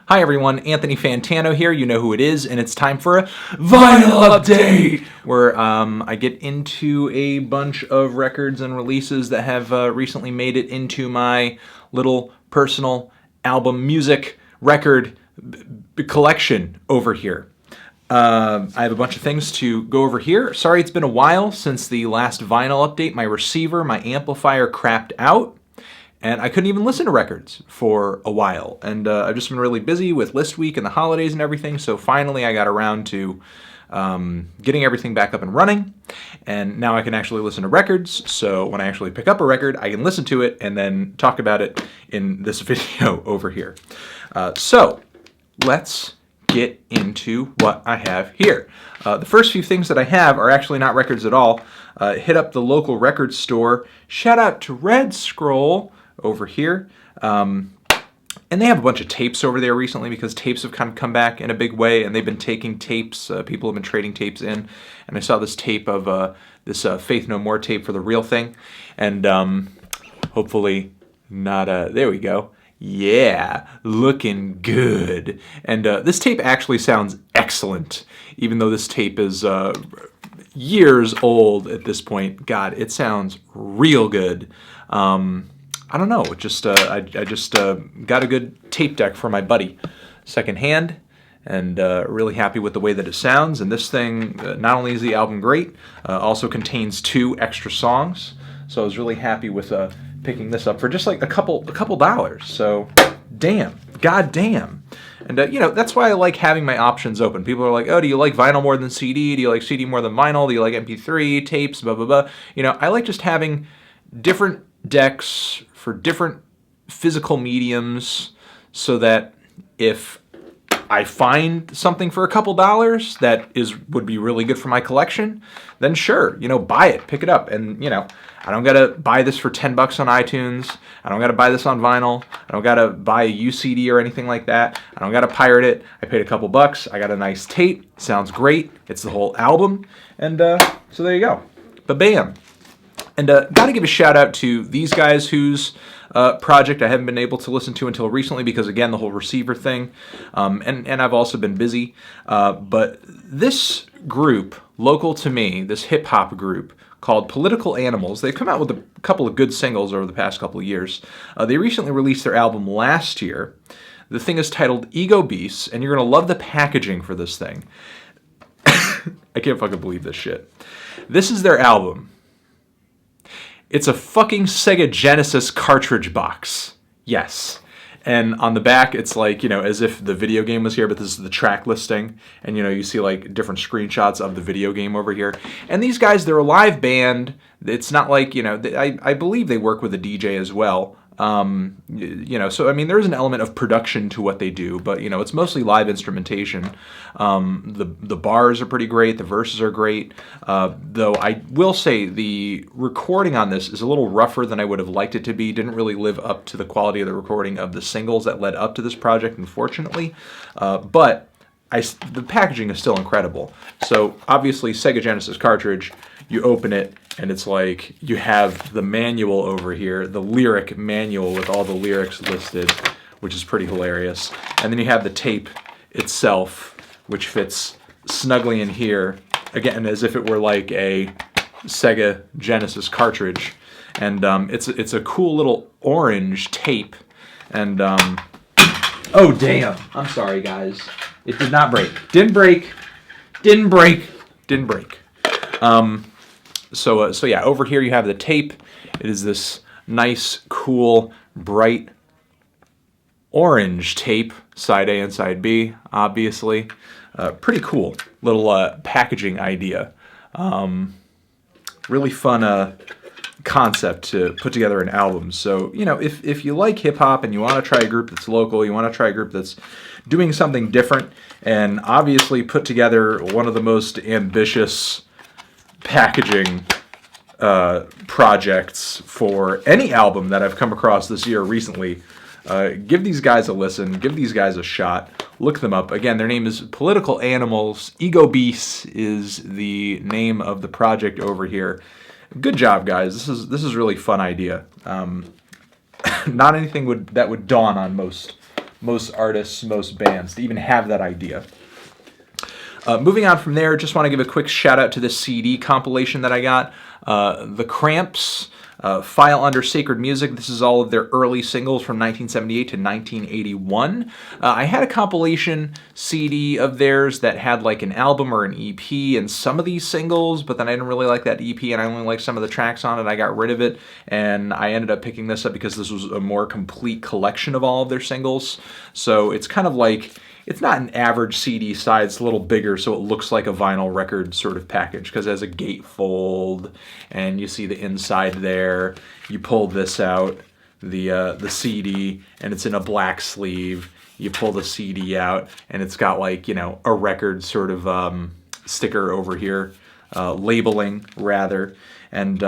Hi everyone, Anthony Fantano here, you know who it is, and it's time for a Vinyl Update! Where I get into a bunch of records and releases that have recently made it into my little personal album music record collection over here. I have a bunch of things to go over here. Sorry it's been a while since the last vinyl update. My receiver, my amplifier crapped out. And I couldn't even listen to records for a while. And I've just been really busy with list week and the holidays and everything. So finally I got around to getting everything back up and running. And now I can actually listen to records. So when I actually pick up a record, I can listen to it and then talk about it in this video over here. So let's get into what I have here. The first few things that I have are actually not records at all. Hit up the local record store. Shout out to Red Scroll over here. And they have a bunch of tapes over there recently because tapes have kind of come back in a big way, and they've been taking tapes. People have been trading tapes in. And I saw this tape of this Faith No More tape for The Real Thing. And hopefully not there we go. Yeah, looking good. And this tape actually sounds excellent, even though this tape is years old at this point. God, it sounds real good. I don't know, just I just got a good tape deck for my buddy, secondhand, and really happy with the way that it sounds. And this thing, not only is the album great, also contains 2 extra songs. So I was really happy with picking this up for just like a couple dollars. So, damn, goddamn. And you know, that's why I like having my options open. People are like, oh, do you like vinyl more than CD? Do you like CD more than vinyl? Do you like MP3, tapes, blah, blah, blah? You know, I like just having different decks for different physical mediums so that if I find something for a couple dollars that would be really good for my collection, then sure, you know, buy it, pick it up. And, you know, I don't gotta buy this for $10 on iTunes. I don't gotta buy this on vinyl. I don't gotta buy a UCD or anything like that. I don't gotta pirate it. I paid a couple bucks. I got a nice tape. Sounds great. It's the whole album. And so there you go. Ba-bam. And got to give a shout out to these guys whose project I haven't been able to listen to until recently because, again, the whole receiver thing. And I've also been busy. But this group, local to me, this hip-hop group called Political Animals, they've come out with a couple of good singles over the past couple of years. They recently released their album last year. The thing is titled Ego Beasts, and you're going to love the packaging for this thing. I can't fucking believe this shit. This is their album. It's a fucking Sega Genesis cartridge box. Yes. And on the back, it's like, you know, as if the video game was here, but this is the track listing. And, you know, you see like different screenshots of the video game over here. And these guys, they're a live band. It's not like, you know, I believe they work with a DJ as well. You know, so I mean, there's an element of production to what they do, but you know, it's mostly live instrumentation. The bars are pretty great, the verses are great. Though I will say the recording on this is a little rougher than I would have liked it to be. Didn't really live up to the quality of the recording of the singles that led up to this project, unfortunately. But the packaging is still incredible. So obviously, Sega Genesis cartridge. You open it, and it's like you have the manual over here, the lyric manual with all the lyrics listed, which is pretty hilarious. And then you have the tape itself, which fits snugly in here, again, as if it were like a Sega Genesis cartridge. And it's a cool little orange tape. And, oh, damn. I'm sorry, guys. It did not break. Didn't break. Didn't break. Didn't break. So yeah, over here you have the tape. It is this nice, cool, bright orange tape, side A and side B, obviously. Pretty cool little packaging idea. Really fun concept to put together an album. So, you know, if you like hip-hop and you want to try a group that's local, you want to try a group that's doing something different, and obviously put together one of the most ambitious packaging projects for any album that I've come across this year recently, give these guys a listen, give these guys a shot, look them up. Again, their name is Political Animals. Ego Beasts is the name of the project over here. Good job, guys. This is really fun idea. Not anything that would dawn on most most artists, most bands to even have that idea. Moving on from there, just want to give a quick shout out to this CD compilation that I got. The Cramps, File Under Sacred Music. This is all of their early singles from 1978 to 1981. I had a compilation CD of theirs that had like an album or an EP and some of these singles, but then I didn't really like that EP and I only liked some of the tracks on it. I got rid of it and I ended up picking this up because this was a more complete collection of all of their singles. So it's kind of like, it's not an average CD size, it's a little bigger, so it looks like a vinyl record sort of package because it has a gatefold, and you see the inside there. You pull this out, the CD, and it's in a black sleeve. You pull the CD out, and it's got like, you know, a record sort of sticker over here, labeling rather, and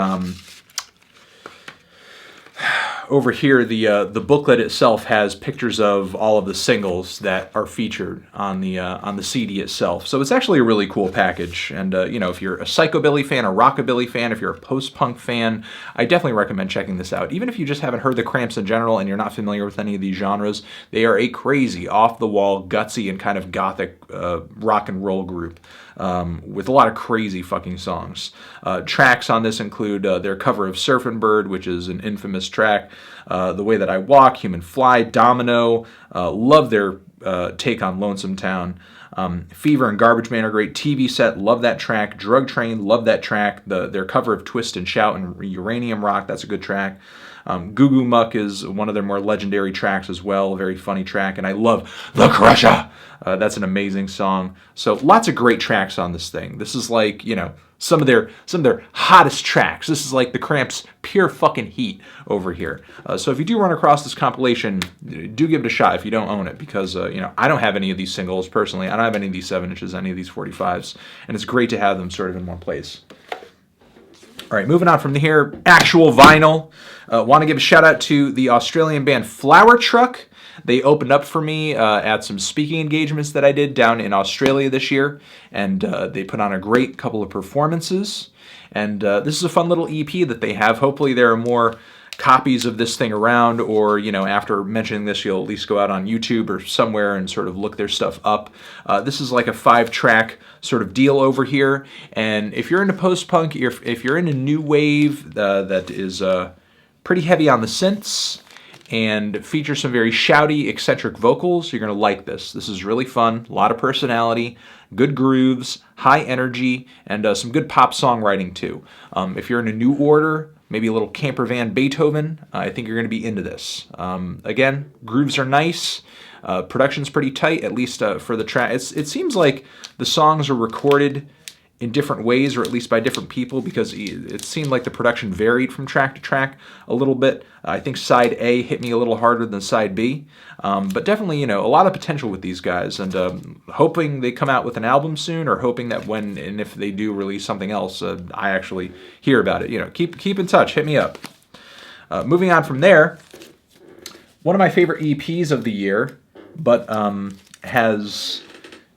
over here, the booklet itself has pictures of all of the singles that are featured on the CD itself. So it's actually a really cool package. And you know, if you're a psychobilly fan, a rockabilly fan, if you're a post-punk fan, I definitely recommend checking this out. Even if you just haven't heard the Cramps in general and you're not familiar with any of these genres, they are a crazy, off-the-wall, gutsy, and kind of gothic rock and roll group. With a lot of crazy fucking songs. Tracks on this include their cover of Surfin' Bird, which is an infamous track, The Way That I Walk, Human Fly, Domino, love their take on Lonesome Town. Fever and Garbage Man are great. TV Set, love that track. Drug Train, love that track. Their cover of Twist and Shout and Uranium Rock, that's a good track. Goo Goo Muck is one of their more legendary tracks as well, a very funny track, and I love The Crusher. That's an amazing song. So lots of great tracks on this thing. This is like, you know, some of their hottest tracks. This is like the Cramps' pure fucking heat over here. So if you do run across this compilation, do give it a shot if you don't own it, because you know, I don't have any of these singles personally. I don't have any of these 7-inches, any of these 45s, and it's great to have them sort of in one place. All right, moving on from here, actual vinyl. Want to give a shout out to the Australian band Flowertruck. They opened up for me at some speaking engagements that I did down in Australia this year, and they put on a great couple of performances. And this is a fun little EP that they have. Hopefully there are more copies of this thing around, or, you know, after mentioning this, you'll at least go out on YouTube or somewhere and sort of look their stuff up. This is like a 5-track sort of deal over here, and if you're into post-punk, if you're into new wave that is pretty heavy on the synths and features some very shouty, eccentric vocals, you're going to like this. This is really fun, a lot of personality, good grooves, high energy, and some good pop songwriting too. If you're in a New Order, maybe a little camper van Beethoven, I think you're going to be into this. Again, grooves are nice. Production's pretty tight, at least for the track. It seems like the songs are recorded in different ways, or at least by different people, because it seemed like the production varied from track to track a little bit. I think side A hit me a little harder than side B, but definitely, you know, a lot of potential with these guys, and hoping they come out with an album soon, or hoping that when and if they do release something else, I actually hear about it. You know, keep in touch, hit me up. Moving on from there, one of my favorite EPs of the year, but has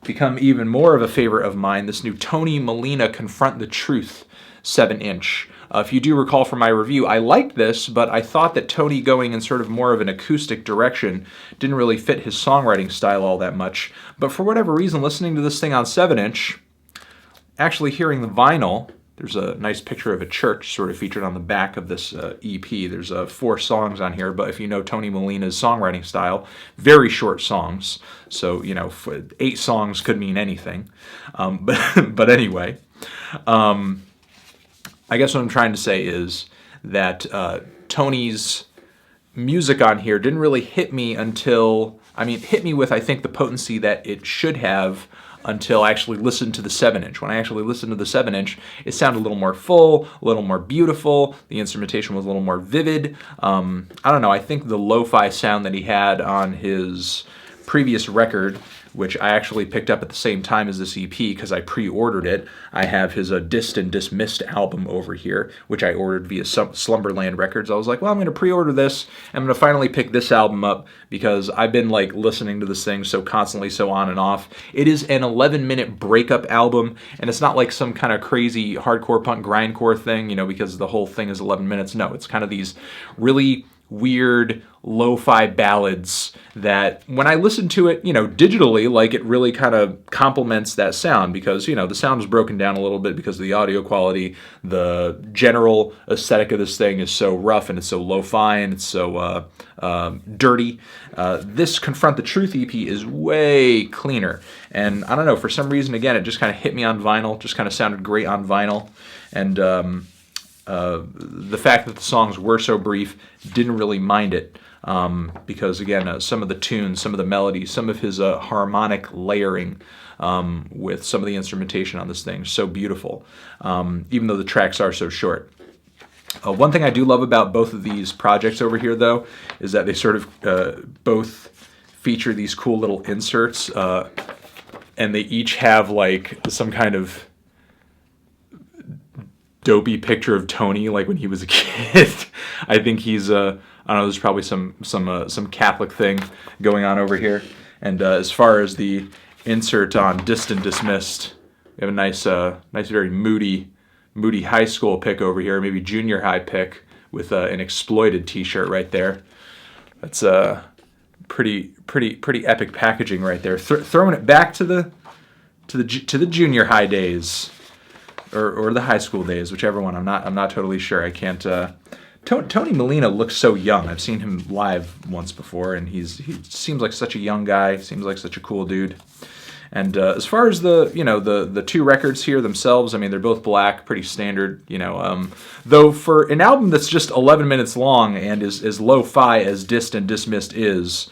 become even more of a favorite of mine, this new Tony Molina Confront the Truth 7-inch. If you do recall from my review, I liked this, but I thought that Tony going in sort of more of an acoustic direction didn't really fit his songwriting style all that much. But for whatever reason, listening to this thing on 7-inch, actually hearing the vinyl, there's a nice picture of a church sort of featured on the back of this EP. There's 4 songs on here, but if you know Tony Molina's songwriting style, very short songs. So, you know, 8 songs could mean anything. But anyway, I guess what I'm trying to say is that Tony's music on here didn't really hit me until, hit me with, I think, the potency that it should have until I actually listened to the 7-inch. When I actually listened to the 7-inch, it sounded a little more full, a little more beautiful. The instrumentation was a little more vivid. I don't know, I think the lo-fi sound that he had on his previous record, which I actually picked up at the same time as this EP because I pre-ordered it. I have his Dissed and Dismissed album over here, which I ordered via Slumberland Records. I was like, well, I'm going to pre-order this. I'm going to finally pick this album up because I've been like listening to this thing so constantly, so on and off. It is an 11-minute breakup album, and it's not like some kind of crazy hardcore punk grindcore thing, you know, because the whole thing is 11 minutes. No, it's kind of these really weird lo-fi ballads that when I listen to it, digitally, like it really kind of complements that sound because, the sound is broken down a little bit because of the audio quality. The general aesthetic of this thing is so rough and it's so lo-fi and it's so dirty. This Confront the Truth EP is way cleaner. And I don't know, for some reason, again, it just kind of hit me on vinyl, just kind of sounded great on vinyl. And the fact that the songs were so brief, didn't really mind it. Because again, some of the tunes, some of the melodies, some of his harmonic layering with some of the instrumentation on this thing is so beautiful, even though the tracks are so short. One thing I do love about both of these projects over here, though, is that they sort of both feature these cool little inserts, and they each have like some kind of dopey picture of Tony, like when he was a kid. I think he's I don't know. There's probably some Catholic thing going on over here. And as far as the insert on Distant Dismissed, we have a nice, very moody high school pic over here, maybe junior high pic with an Exploited T-shirt right there. That's pretty epic packaging right there. Throwing it back to the junior high days. Or the high school days, whichever one. I'm not totally sure. I can't. Tony Molina looks so young. I've seen him live once before, and he seems like such a young guy. Seems like such a cool dude. And as far as the two records here themselves, I mean, they're both black, pretty standard. Though for an album that's just 11 minutes long and is as lo-fi as Distant Dismissed is,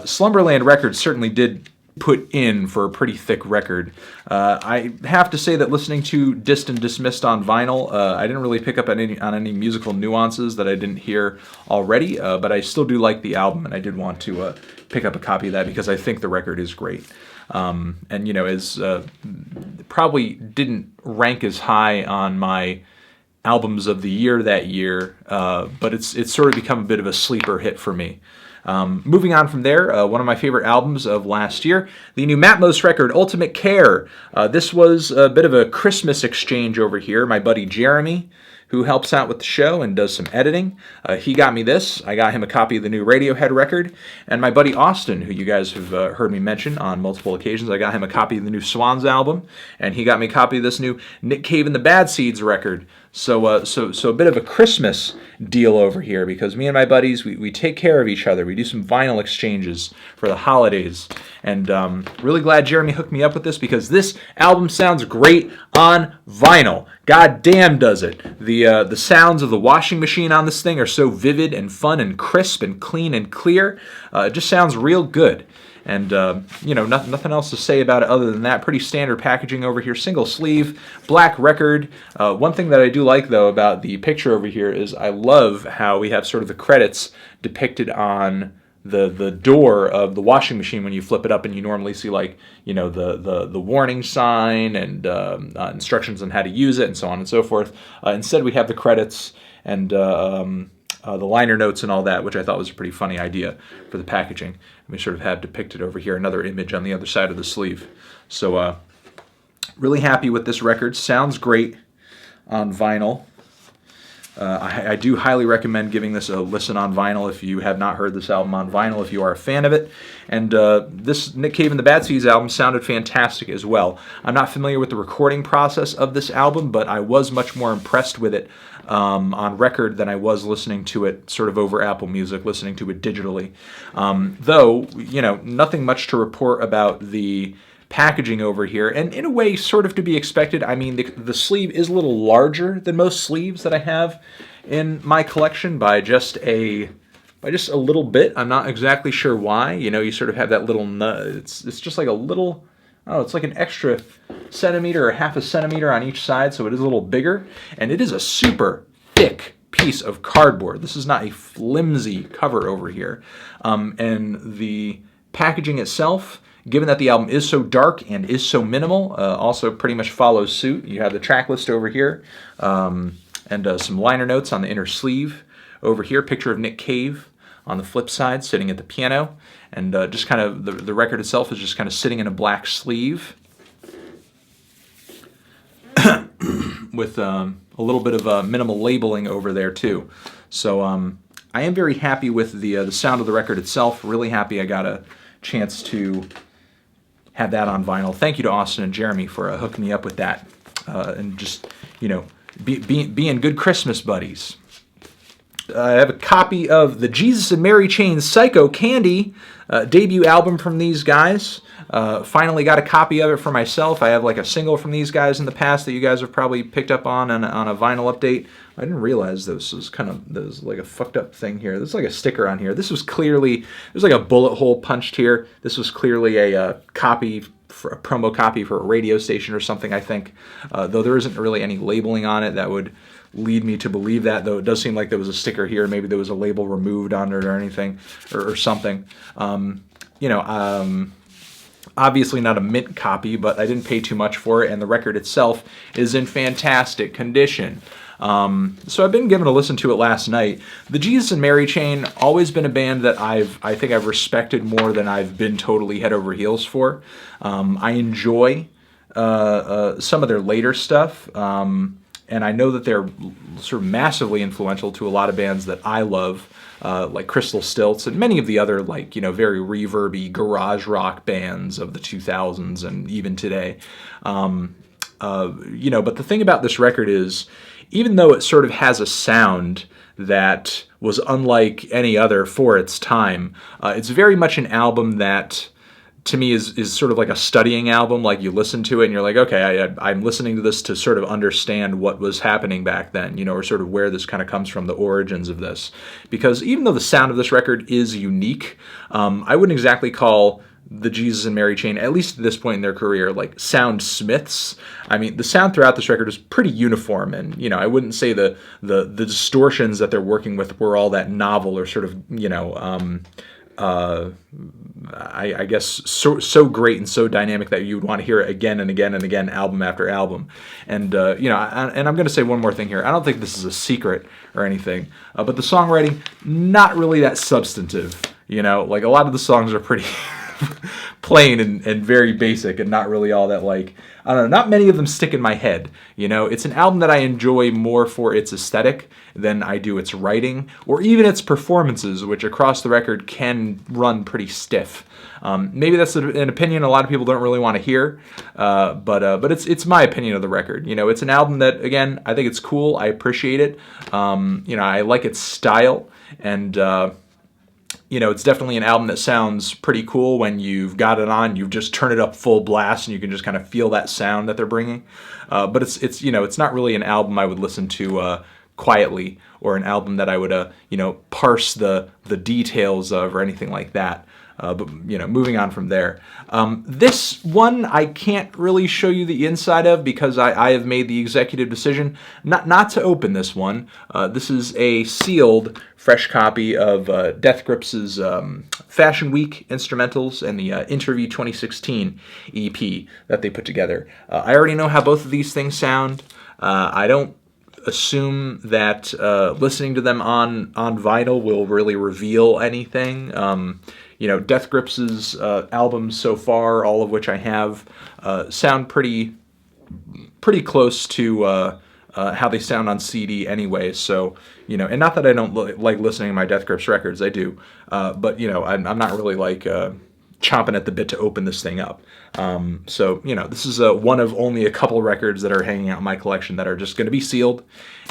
Slumberland Records certainly did put in for a pretty thick record. I have to say that listening to Distant Dismissed on vinyl, I didn't really pick up on any musical nuances that I didn't hear already, but I still do like the album, and I did want to pick up a copy of that because I think the record is great. And is probably didn't rank as high on my albums of the year that year, but it's sort of become a bit of a sleeper hit for me. Moving on from there, one of my favorite albums of last year, the new Matmos record, Ultimate Care. This was a bit of a Christmas exchange over here. My buddy Jeremy, who helps out with the show and does some editing, he got me this. I got him a copy of the new Radiohead record. And my buddy Austin, who you guys have heard me mention on multiple occasions, I got him a copy of the new Swans album. And he got me a copy of this new Nick Cave and the Bad Seeds record. So a bit of a Christmas deal over here because me and my buddies, we take care of each other. We do some vinyl exchanges for the holidays. And really glad Jeremy hooked me up with this because this album sounds great on vinyl. God damn does it. The sounds of the washing machine on this thing are so vivid and fun and crisp and clean and clear. It just sounds real good. And, nothing else to say about it other than that. Pretty standard packaging over here. Single sleeve, black record. One thing that I do like, though, about the picture over here is I love how we have sort of the credits depicted on the door of the washing machine when you flip it up, and you normally see, like, the warning sign and instructions on how to use it and so on and so forth. Instead, we have the credits and the liner notes and all that, which I thought was a pretty funny idea for the packaging. And we sort of have depicted over here another image on the other side of the sleeve. So really happy with this record. Sounds great on vinyl. I do highly recommend giving this a listen on vinyl if you have not heard this album on vinyl, if you are a fan of it. And this Nick Cave and the Bad Seeds album sounded fantastic as well. I'm not familiar with the recording process of this album, but I was much more impressed with it on record than I was listening to it sort of over Apple Music, listening to it digitally. Though, nothing much to report about the packaging over here, and in a way sort of to be expected. I mean, the sleeve is a little larger than most sleeves that I have in my collection by just a little bit. I'm not exactly sure why. You sort of have that little it's just like a little, it's like an extra centimeter or half a centimeter on each side, so it is a little bigger, and it is a super thick piece of cardboard. This is not a flimsy cover over here. And the packaging itself, given that the album is so dark and is so minimal, also pretty much follows suit. You have the track list over here, and some liner notes on the inner sleeve over here. Picture of Nick Cave on the flip side, sitting at the piano. And just kind of, the record itself is just kind of sitting in a black sleeve with a little bit of minimal labeling over there too. So I am very happy with the sound of the record itself. Really happy I got a chance to have that on vinyl. Thank you to Austin and Jeremy for hooking me up with that, and just, you know, being good Christmas buddies. I have a copy of the Jesus and Mary Chain Psycho Candy debut album from these guys. Finally got a copy of it for myself. I have like a single from these guys in the past that you guys have probably picked up on a vinyl update. I didn't realize this was like a fucked up thing here. There's like a sticker on here. This was clearly, there's like a bullet hole punched here. This was clearly a copy, for a promo copy for a radio station or something, I think. Though there isn't really any labeling on it that would lead me to believe that, though it does seem like there was a sticker here. Maybe there was a label removed on it or anything, or something. Obviously not a mint copy, but I didn't pay too much for it, and the record itself is in fantastic condition. So I've been given a listen to it last night. The Jesus and Mary Chain, always been a band that I think I've respected more than I've been totally head over heels for. I enjoy some of their later stuff, and I know that they're sort of massively influential to a lot of bands that I love, like Crystal Stilts and many of the other, like, you know, very reverby garage rock bands of the 2000s and even today. But the thing about this record is, even though it sort of has a sound that was unlike any other for its time, it's very much an album that, to me, is sort of like a studying album. Like, you listen to it and you're like, okay, I'm listening to this to sort of understand what was happening back then, you know, or sort of where this kind of comes from, the origins of this. Because even though the sound of this record is unique, I wouldn't exactly call the Jesus and Mary Chain, at least at this point in their career, like soundsmiths. I mean, the sound throughout this record is pretty uniform, and, you know, I wouldn't say the distortions that they're working with were all that novel or sort of, you know, I guess so great and so dynamic that you would want to hear it again and again and again, album after album. And and I'm going to say one more thing here. I don't think this is a secret or anything, but the songwriting, not really that substantive. You know, like, a lot of the songs are pretty plain and very basic, and not really all that, like, I don't know, not many of them stick in my head. You know, it's an album that I enjoy more for its aesthetic than I do its writing, or even its performances, which across the record can run pretty stiff. Maybe that's an opinion a lot of people don't really want to hear, but it's my opinion of the record. You know, it's an album that, again, I think it's cool. I appreciate it. I like its style, and it's definitely an album that sounds pretty cool when you've got it on. You just turn it up full blast, and you can just kind of feel that sound that they're bringing. But it's not really an album I would listen to quietly, or an album that I would parse the details of, or anything like that. But moving on from there, this one I can't really show you the inside of, because I have made the executive decision not to open this one. This is a sealed, fresh copy of Death Grips' Fashion Week instrumentals and the Interview 2016 EP that they put together. I already know how both of these things sound. I don't assume that listening to them on vinyl will really reveal anything. Death Grips' albums so far, all of which I have, sound pretty close to how they sound on CD anyway. So, and not that I don't like listening to my Death Grips records, I do. But, I'm not really like chomping at the bit to open this thing up. So, this is one of only a couple records that are hanging out in my collection that are just going to be sealed,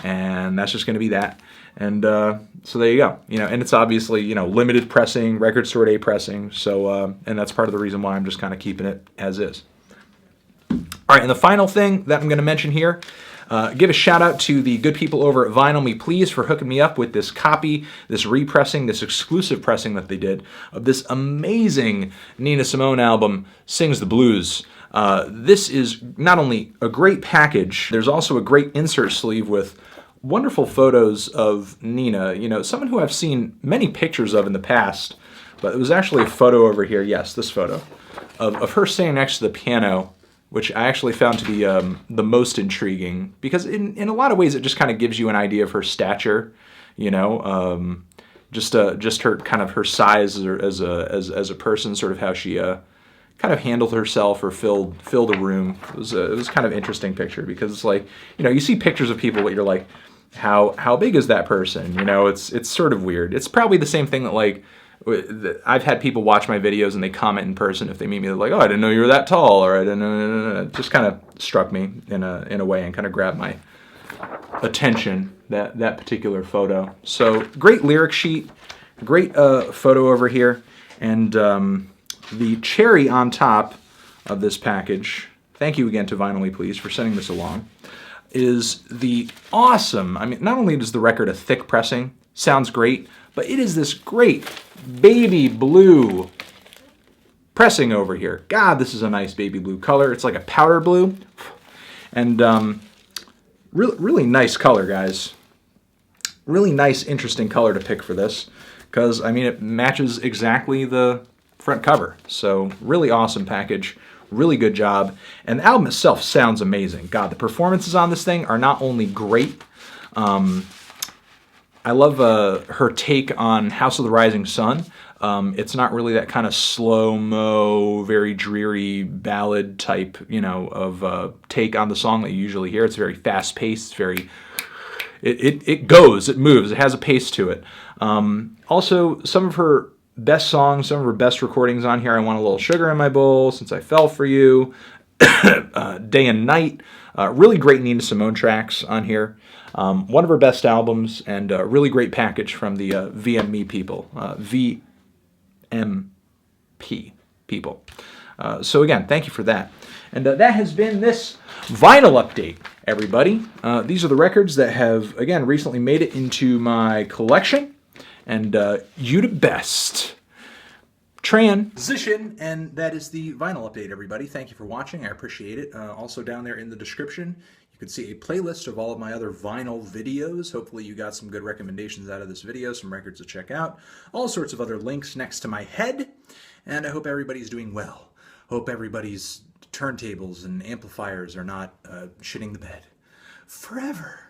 and that's just going to be that. And so there you go. And it's obviously, limited pressing, Record Store Day pressing. So, and that's part of the reason why I'm just kind of keeping it as is. All right, and the final thing that I'm going to mention here, give a shout out to the good people over at Vinyl Me Please for hooking me up with this copy, this repressing, this exclusive pressing that they did of this amazing Nina Simone album, Sings the Blues. This is not only a great package, there's also a great insert sleeve with wonderful photos of Nina, someone who I've seen many pictures of in the past, but it was actually a photo over here, yes, this photo, of her standing next to the piano, which I actually found to be the most intriguing, because in a lot of ways it just kind of gives you an idea of her stature, just her kind of her size as a person, sort of how she kind of handled herself or filled a room. It was kind of interesting picture, because it's like, you see pictures of people, what you're like, how big is that person? You know, it's sort of weird. It's probably the same thing that like I've had people watch my videos and they comment in person if they meet me. They're like, "Oh, I didn't know you were that tall," or "I didn't know." It just kind of struck me in a way and kind of grabbed my attention, that particular photo. So great lyric sheet, great photo over here, and the cherry on top of this package. Thank you again to Vinylly Please for sending this along. Is the awesome, I mean, not only is the record a thick pressing, sounds great, but it is this great baby blue pressing over here. God, this is a nice baby blue color. It's like a powder blue. And really nice color, guys. Really nice, interesting color to pick for this. Because, I mean, it matches exactly the front cover. So, really awesome package. Really good job. And the album itself sounds amazing. God, the performances on this thing are not only great. I love her take on House of the Rising Sun. It's not really that kind of slow-mo, very dreary ballad type, you know, of take on the song that you usually hear. It's very fast-paced. It's very... It goes. It moves. It has a pace to it. Also, some of her best songs, some of her best recordings on here. I Want a Little Sugar in My Bowl, Since I Fell for You, Day and Night. Really great Nina Simone tracks on here. One of her best albums, and a really great package from the VMP people. VMP people. So again, thank you for that. And that has been this vinyl update, everybody. These are the records that have, again, recently made it into my collection. And you the best. Transition, and that is the vinyl update, everybody. Thank you for watching. I appreciate it. Also down there in the description, you can see a playlist of all of my other vinyl videos. Hopefully you got some good recommendations out of this video, some records to check out, all sorts of other links next to my head. And I hope everybody's doing well. Hope everybody's turntables and amplifiers are not shitting the bed forever.